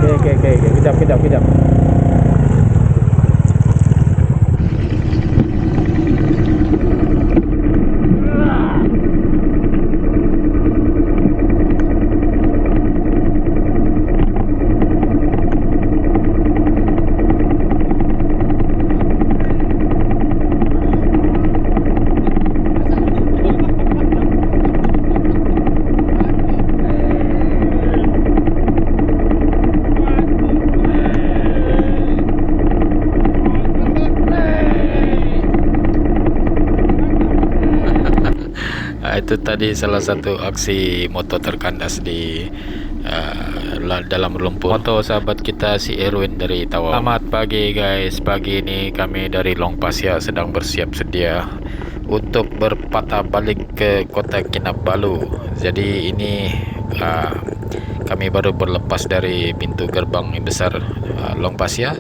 Oke, kejap. Itu tadi salah satu aksi moto terkandas di dalam lumpur. Moto sahabat kita si Erwin dari Tawau. Selamat pagi guys. Pagi ini kami dari Long Pasir sedang bersiap sedia untuk berpatah balik ke Kota Kinabalu. Jadi ini kami baru berlepas dari pintu gerbang yang besar Long Pasir,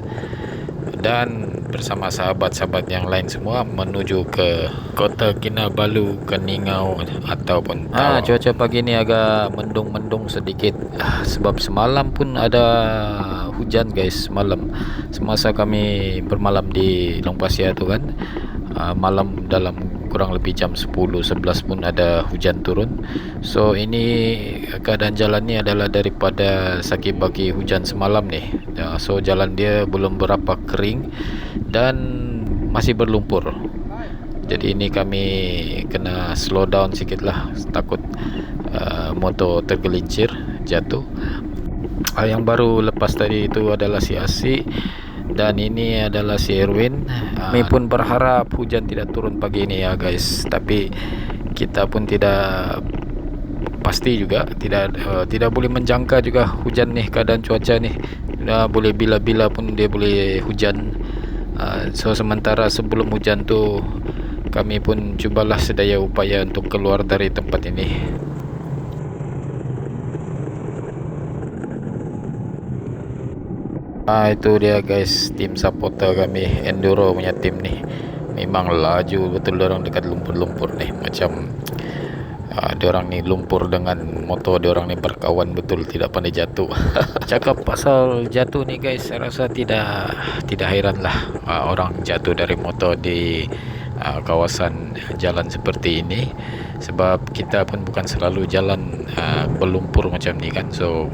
dan bersama sahabat-sahabat yang lain semua menuju ke Kota Kinabalu, Keningau ataupun Tawau. Cuaca pagi ini agak mendung-mendung sedikit, sebab semalam pun ada hujan guys. Malam semasa kami bermalam di Long Pasir tu kan, malam dalam kurang lebih jam 10-11 pun ada hujan turun. So ini keadaan jalan ni adalah daripada sakit bagi hujan semalam ni. So jalan dia belum berapa kering dan masih berlumpur. Jadi ini kami kena slow down sikit lah, takut motor tergelincir jatuh. Yang baru lepas tadi itu adalah si Asik, dan ini adalah si Erwin. Kami pun berharap hujan tidak turun pagi ini ya guys, tapi kita pun tidak pasti juga, tidak boleh menjangka juga hujan nih. Keadaan cuaca nih boleh bila-bila pun dia boleh hujan. So sementara sebelum hujan tu kami pun cubalah sedaya upaya untuk keluar dari tempat ini. Itu dia guys, tim supporter kami, enduro punya tim ni. Memang laju betul orang dekat lumpur-lumpur ni. Macam diorang ni lumpur dengan motor diorang ni berkawan betul, tidak pandai jatuh. Cakap pasal jatuh ni guys, saya rasa tidak heran lah orang jatuh dari motor di kawasan jalan seperti ini, sebab kita pun bukan selalu jalan berlumpur macam ni kan. So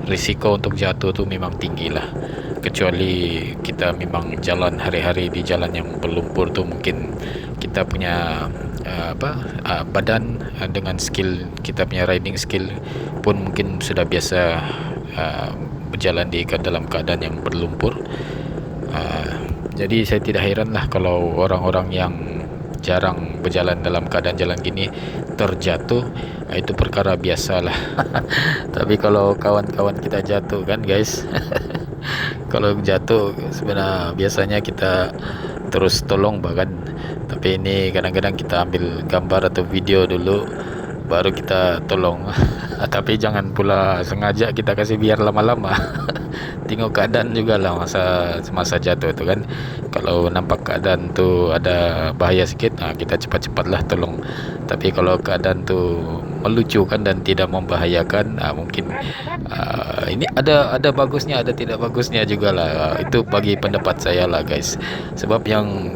risiko untuk jatuh tu memang tinggi lah, kecuali kita memang jalan hari-hari di jalan yang berlumpur tu. Mungkin kita punya badan dengan skill kita punya riding skill pun mungkin sudah biasa berjalan di dalam keadaan yang berlumpur. Jadi saya tidak heran lah kalau orang-orang yang jarang berjalan dalam keadaan jalan gini terjatuh. Itu perkara biasalah. Tapi kalau kawan-kawan kita jatuh kan guys, kalau jatuh sebenarnya biasanya kita terus tolong bahkan, tapi ini kadang-kadang kita ambil gambar atau video dulu baru kita tolong. Tapi jangan pula sengaja kita kasih biar lama-lama. Tengok keadaan juga lah masa jatuh tu kan. Kalau nampak keadaan tu ada bahaya sikit, kita cepat-cepatlah tolong. Tapi kalau keadaan tu melucukan dan tidak membahayakan, mungkin ini ada bagusnya, ada tidak bagusnya juga lah. Itu bagi pendapat saya lah guys. Sebab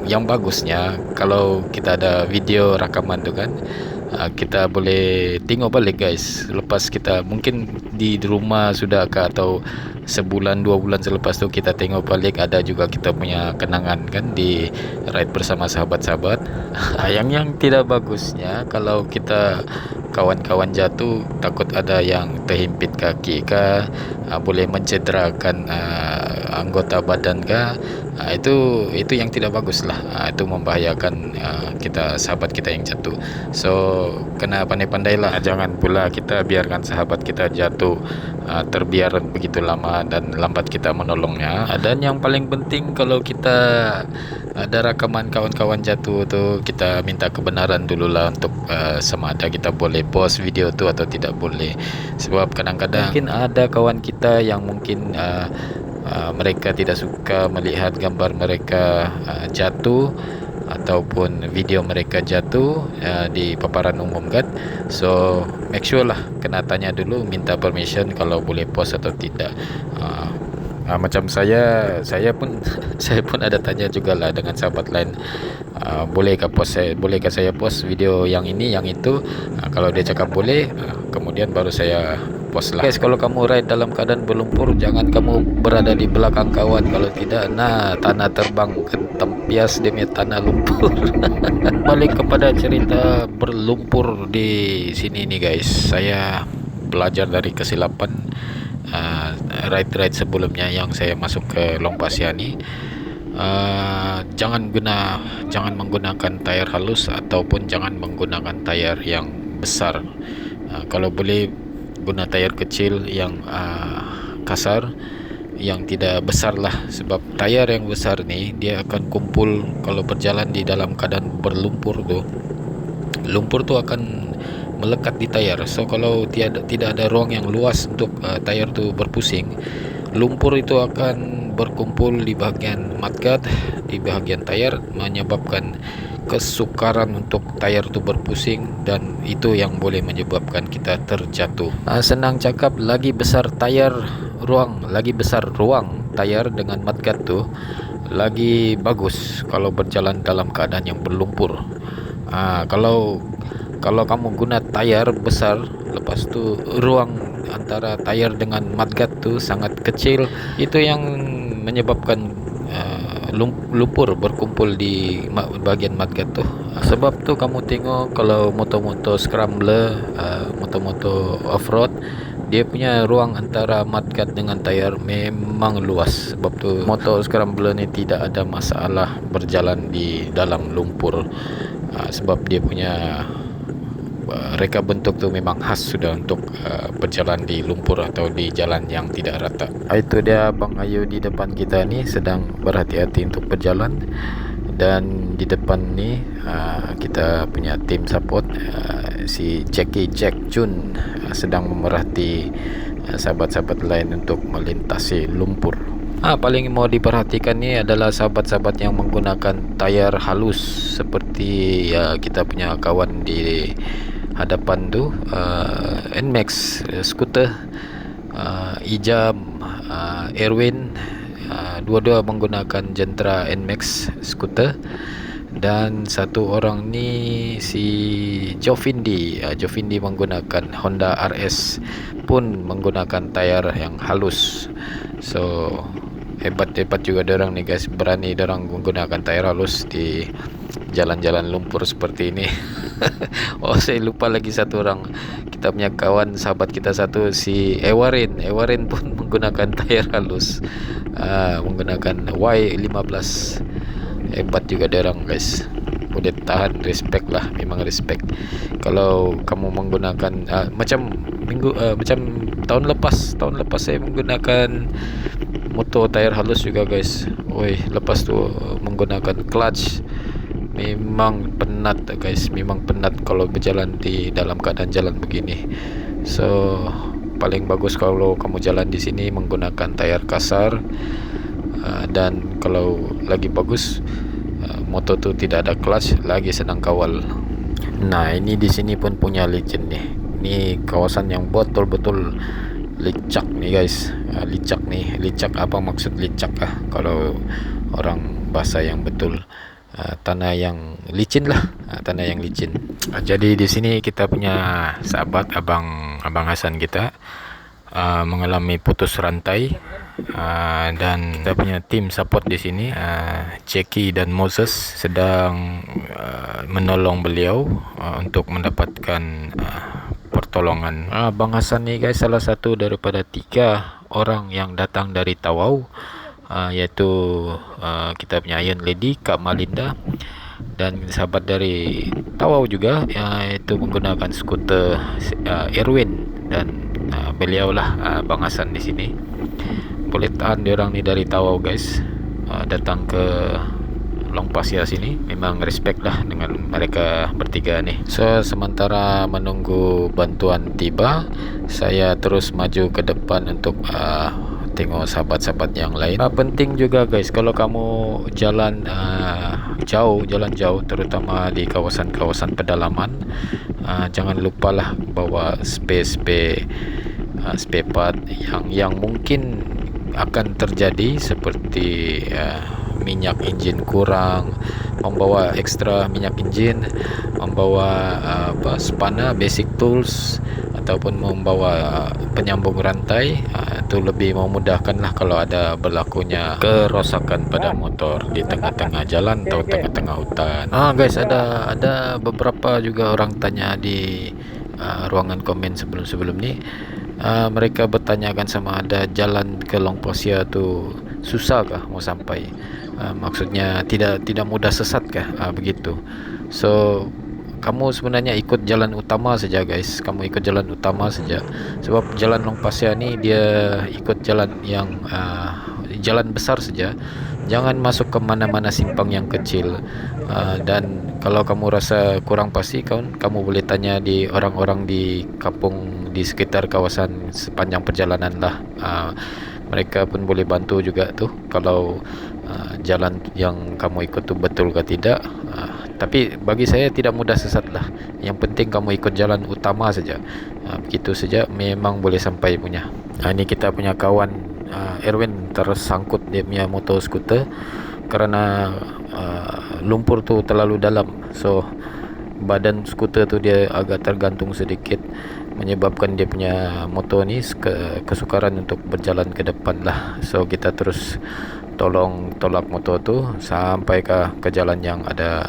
yang bagusnya kalau kita ada video rakaman tu kan, kita boleh tengok balik guys. Lepas kita mungkin di rumah sudah atau sebulan 2 bulan selepas tu kita tengok balik, ada juga kita punya kenangan kan di ride bersama sahabat-sahabat. Yang tidak bagusnya kalau kita kawan-kawan jatuh, takut ada yang terhimpit kaki kah, boleh mencederakan anggota badan kah, itu yang tidak bagus lah. Itu membahayakan kita, sahabat kita yang jatuh. So kena pandai-pandai lah, jangan pula kita biarkan sahabat kita jatuh terbiar begitu lama dan lambat kita menolongnya. Dan yang paling penting, kalau kita ada rakaman kawan-kawan jatuh tu, kita minta kebenaran dulu lah untuk sama ada kita boleh post video tu atau tidak boleh. Sebab kadang-kadang mungkin ada kawan kita yang mungkin mereka tidak suka melihat gambar mereka jatuh, ataupun video mereka jatuh di paparan umum kan. So make sure lah, kena tanya dulu, minta permission kalau boleh post atau tidak. Macam saya pun saya pun ada tanya jugalah dengan sahabat lain, bolehkah saya post video yang ini yang itu. Kalau dia cakap boleh, kemudian baru saya post lah. Guys, kalau kamu ride dalam keadaan berlumpur, jangan kamu berada di belakang kawan. Kalau tidak, tanah terbang ke tempias demi tanah lumpur. Balik kepada cerita berlumpur di sini nih guys, saya belajar dari kesilapan ride sebelumnya yang saya masuk ke Long Pasir ni. Jangan menggunakan tayar halus ataupun jangan menggunakan tayar yang besar. Kalau boleh guna tayar kecil yang kasar, yang tidak besar lah, sebab tayar yang besar ni dia akan kumpul kalau berjalan di dalam keadaan berlumpur tu. Lumpur tu akan melekat di tayar. So kalau tidak ada ruang yang luas untuk tayar tu berpusing, lumpur itu akan berkumpul di bahagian mudguard, di bahagian tayar, menyebabkan kesukaran untuk tayar tu berpusing, dan itu yang boleh menyebabkan kita terjatuh. Senang cakap, lagi besar ruang tayar dengan mudguard tu, lagi bagus kalau berjalan dalam keadaan yang berlumpur. Kalau kamu guna tayar besar, lepas tu ruang antara tayar dengan mudguard tu sangat kecil, itu yang menyebabkan lumpur berkumpul di bahagian mudguard tu. Sebab tu kamu tengok kalau motor-motor scrambler, motor-motor off-road, dia punya ruang antara mudguard dengan tayar memang luas. Sebab tu motor scrambler ni tidak ada masalah berjalan di dalam lumpur, sebab dia punya reka bentuk tu memang khas sudah untuk berjalan di lumpur atau di jalan yang tidak rata. Itu dia Abang Ayu di depan kita ni sedang berhati-hati untuk berjalan, dan di depan ni kita punya tim support, si Jack Jun sedang memerhati sahabat-sahabat lain untuk melintasi lumpur. Paling mau diperhatikan ni adalah sahabat-sahabat yang menggunakan tayar halus, seperti kita punya kawan di hadapan tu, NMAX skuter, Ijam, Erwin, dua-dua menggunakan jentera NMAX skuter, dan satu orang ni si Jovindi menggunakan Honda RS, pun menggunakan tayar yang halus. So hebat juga dorang ni guys, berani dorang menggunakan tayar halus di jalan-jalan lumpur seperti ini. Saya lupa lagi satu orang, kita punya kawan sahabat kita satu, si Ewarin pun menggunakan tayar halus, menggunakan Y15. Hebat juga dorang guys, boleh tahan. Respect lah, memang respect. Kalau kamu menggunakan macam tahun lepas saya menggunakan motor tayar halus juga guys. Lepas tu menggunakan clutch, memang penat guys, memang penat kalau berjalan di dalam keadaan jalan begini. So paling bagus kalau kamu jalan di sini menggunakan tayar kasar, dan kalau lagi bagus motor tu tidak ada clutch, lagi senang kawal. Ini di sini pun punya legend nih. Ini kawasan yang betul-betul licak nih guys. Licak apa maksud licak kalau orang bahasa yang betul, tanah yang licin lah, tanah yang licin. Jadi di sini kita punya sahabat abang Hasan kita mengalami putus rantai, dan kita punya tim support di sini, Jackie dan Moses sedang menolong beliau untuk mendapatkan pertolongan. Abang Hasan ni guys salah satu daripada 3 orang yang datang dari Tawau, iaitu kita punya Iron Lady, Kak Malinda, dan sahabat dari Tawau juga, iaitu menggunakan skuter Erwin, dan beliau lah Abang Hasan di sini. Boleh tahan diorang ni dari Tawau guys, datang ke Long Pasir sini. Memang respect lah dengan mereka bertiga ni. So sementara menunggu bantuan tiba, saya terus maju ke depan untuk tengok sahabat-sahabat yang lain. Penting juga guys, kalau kamu jalan jauh, jalan jauh, terutama di kawasan-kawasan pedalaman, jangan lupalah bawa spare part yang mungkin akan terjadi, seperti minyak enjin kurang, membawa ekstra minyak enjin, membawa spana, basic tools, ataupun membawa penyambung rantai. Itu lebih memudahkan lah kalau ada berlakunya kerosakan pada motor di tengah-tengah jalan atau tengah-tengah hutan. Guys, ada beberapa juga orang tanya di ruangan komen sebelum ni. Mereka bertanyakan sama ada jalan ke Long Pasir tu susah kah mau sampai, maksudnya tidak mudah sesat kah, begitu. So kamu sebenarnya ikut jalan utama saja guys, kamu ikut jalan utama saja, sebab jalan Long Pasir ni dia ikut jalan yang jalan besar saja, jangan masuk ke mana-mana simpang yang kecil. Dan kalau kamu rasa kurang pasti, kamu boleh tanya di orang-orang di kampung di sekitar kawasan sepanjang perjalanan lah. Mereka pun boleh bantu juga tuh kalau jalan yang kamu ikut tu betul ke tidak. Tapi bagi saya tidak mudah sesat lah, yang penting kamu ikut jalan utama saja. Begitu saja memang boleh sampai punya. Ini kita punya kawan Erwin tersangkut dia punya motor skuter kerana lumpur tu terlalu dalam, so badan skuter tu dia agak tergantung sedikit, menyebabkan dia punya motor ni kesukaran untuk berjalan ke depan lah. So kita terus tolong tolak motor tu sampai ke jalan yang ada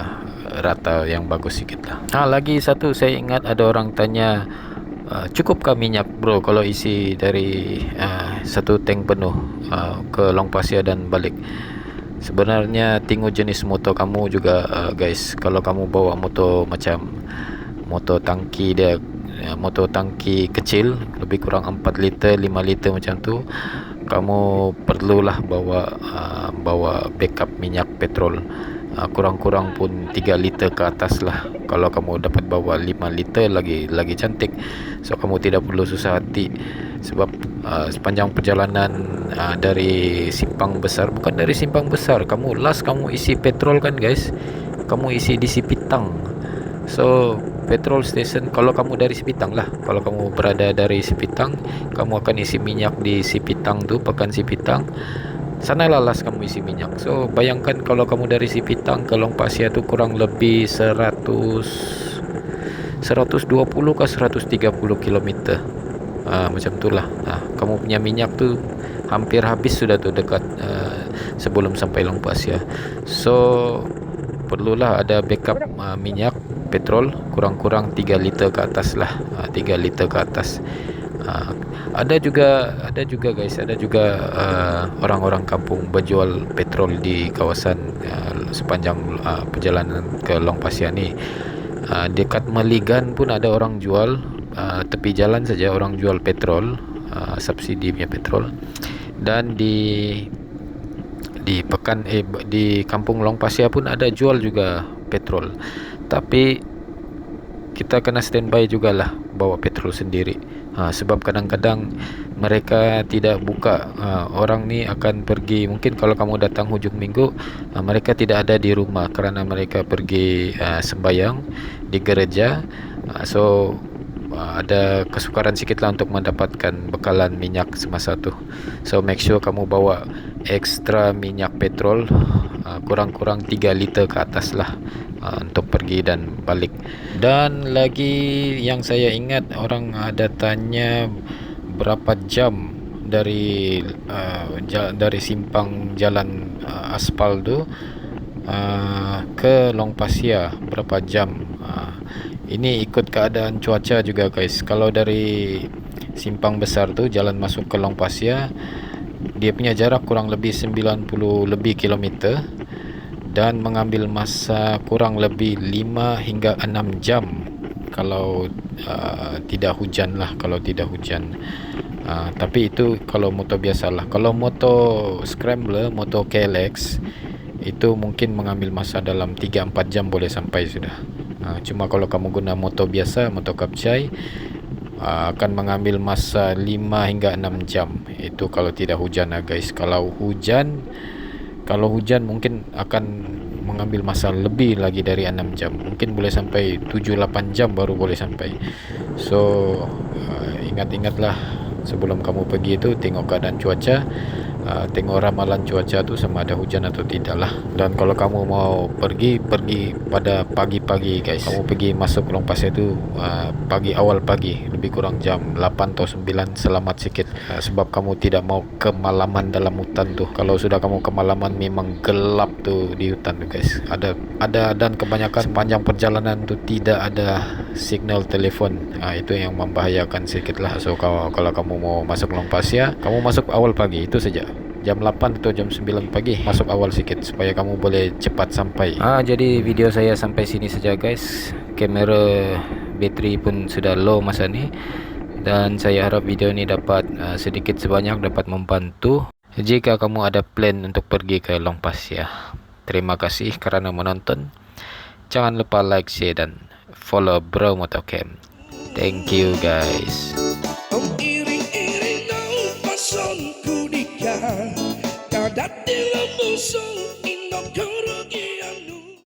rata yang bagus sikit lah. Lagi satu saya ingat ada orang tanya, cukupkah minyak bro kalau isi dari satu tank penuh ke Long Pasir dan balik? Sebenarnya tengok jenis motor kamu juga guys. Kalau kamu bawa motor macam motor tangki dia, motor tangki kecil lebih kurang 4 liter 5 liter macam tu, kamu perlulah bawa backup minyak petrol, kurang-kurang pun 3 liter ke atas lah. Kalau kamu dapat bawa 5 liter lagi cantik. So kamu tidak perlu susah hati, sebab sepanjang perjalanan dari simpang besar, bukan dari simpang besar, kamu isi petrol kan guys, kamu isi di Sipitang. So petrol station, kalau kamu dari Sipitang lah, kalau kamu berada dari Sipitang, kamu akan isi minyak di Sipitang tu, Pekan Sipitang. Sana lalas kamu isi minyak. So bayangkan kalau kamu dari Sipitang ke Long Pasir tu kurang lebih 120 ke 130 km, macam itulah. Kamu punya minyak tu hampir habis sudah tu dekat sebelum sampai Long Pasir. So perlulah ada backup minyak petrol kurang-kurang 3 liter ke atas lah, 3 liter ke atas. Ada juga guys, ada juga orang-orang kampung berjual petrol di kawasan sepanjang perjalanan ke Long Pasir ni. Dekat Meligan pun ada orang jual, tepi jalan saja orang jual petrol, subsidi punya petrol. Dan di kampung Long Pasir pun ada jual juga petrol. Tapi kita kena standby jugalah bawa petrol sendiri, sebab kadang-kadang mereka tidak buka. Orang ni akan pergi, mungkin kalau kamu datang hujung minggu, mereka tidak ada di rumah kerana mereka pergi sembahyang di gereja. So ada kesukaran sikit lah untuk mendapatkan bekalan minyak semasa tu. So make sure kamu bawa ekstra minyak petrol, kurang-kurang 3 liter ke atas lah, untuk pergi dan balik. Dan lagi yang saya ingat, orang ada tanya berapa jam dari simpang jalan aspal tu ke Long Pasir, berapa jam. Ini ikut keadaan cuaca juga guys. Kalau dari simpang besar tu jalan masuk ke Long Pasir, dia punya jarak kurang lebih 90 lebih kilometer dan mengambil masa kurang lebih 5 hingga 6 jam kalau tidak hujan lah, kalau tidak hujan. Tapi itu kalau motor biasalah. Kalau motor scrambler, motor KLX, itu mungkin mengambil masa dalam 3-4 jam boleh sampai sudah. Cuma kalau kamu guna motor biasa, motor kapcai, akan mengambil masa 5 hingga 6 jam. Itu kalau tidak hujan guys. Kalau hujan mungkin akan mengambil masa lebih lagi dari 6 jam, mungkin boleh sampai 7-8 jam baru boleh sampai. So ingat-ingatlah sebelum kamu pergi itu, tengok keadaan cuaca, tengok ramalan cuaca tu sama ada hujan atau tidak lah. Dan kalau kamu mau pergi pada pagi-pagi guys, kamu pergi masuk Long Pasir tu pagi, awal pagi, lebih kurang jam 8 atau 9, selamat sikit, sebab kamu tidak mau kemalaman dalam hutan tu. Kalau sudah kamu kemalaman memang gelap tu di hutan tu guys, ada dan kebanyakan sepanjang perjalanan tu tidak ada signal telefon. Itu yang membahayakan sedikit lah. So kalau kamu mau masuk Long Pasir, kamu masuk awal pagi, itu saja, jam 8 atau jam 9 pagi, masuk awal sikit supaya kamu boleh cepat sampai. Jadi video saya sampai sini saja guys. Kamera bateri pun sudah low masa ni, dan saya harap video ni dapat sedikit sebanyak dapat membantu jika kamu ada plan untuk pergi ke Long Pasir. Terima kasih kerana menonton. Jangan lupa like, share dan follow Bro Motocam. Thank you guys. Iring-iring nampasan ku nikah, kadat di lembu